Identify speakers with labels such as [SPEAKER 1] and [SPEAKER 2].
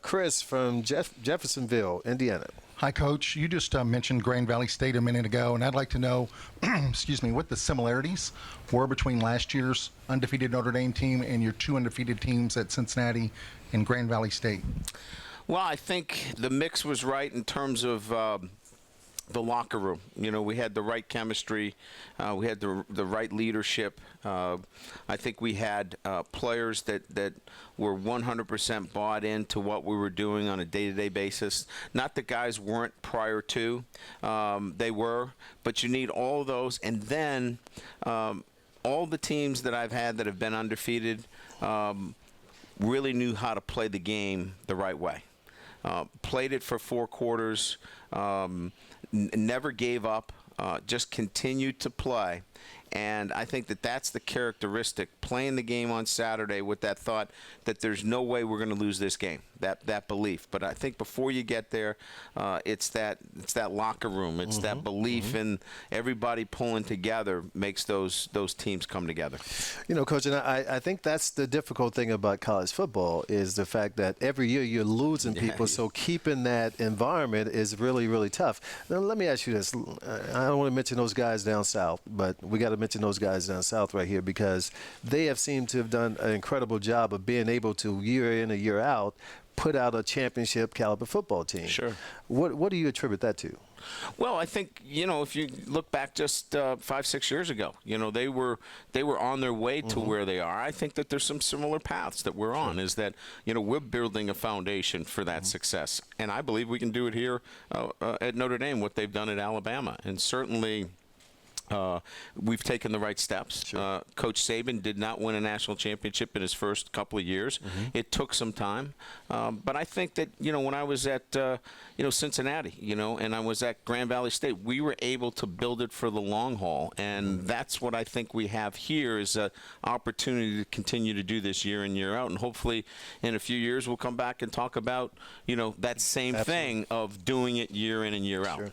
[SPEAKER 1] Chris from Jeffersonville, Indiana.
[SPEAKER 2] Hi, Coach. You just mentioned Grand Valley State a minute ago, and I'd like to know, excuse me, what the similarities were between last year's undefeated Notre Dame team and your two undefeated teams at Cincinnati and Grand Valley State.
[SPEAKER 3] Well, I think the mix was right in terms of the locker room. You know, we had the right chemistry. We had the right leadership. I think we had players that were 100% bought into what we were doing on a day-to-day basis. Not that guys weren't prior to. They were. But you need all of those. And then all the teams that I've had that have been undefeated really knew how to play the game the right way. Played it for 4 quarters, never gave up, just continued to play. And I think that that's the characteristic, playing the game on Saturday with that thought that there's no way we're going to lose this game, that belief. But I think before you get there, it's that locker room. It's that belief in everybody pulling together makes those teams come together.
[SPEAKER 1] You know, Coach, and I think that's the difficult thing about college football is the fact that every year you're losing people, so keeping that environment is really, really tough. Now, let me ask you this. I don't want to mention those guys down south, but we got to mention those guys down south right here because they have seemed to have done an incredible job of being able to, year in and year out, put out a championship caliber football team.
[SPEAKER 3] Sure.
[SPEAKER 1] What do you attribute that to?
[SPEAKER 3] Well, I think, you know, if you look back just 5-6 years ago, you know, they were on their way to where they are. I think that there's some similar paths that we're on, is that, you know, we're building a foundation for that success. And I believe we can do it here at Notre Dame, what they've done at Alabama. And certainly we've taken the right steps.
[SPEAKER 1] Sure.
[SPEAKER 3] Coach Saban did not win a national championship in his first couple of years. It took some time. But I think that, you know, when I was at, you know, Cincinnati, you know, and I was at Grand Valley State, we were able to build it for the long haul. And that's what I think we have here is an opportunity to continue to do this year in, year out. And hopefully in a few years we'll come back and talk about, you know, that same thing of doing it year in and year out.
[SPEAKER 1] Sure.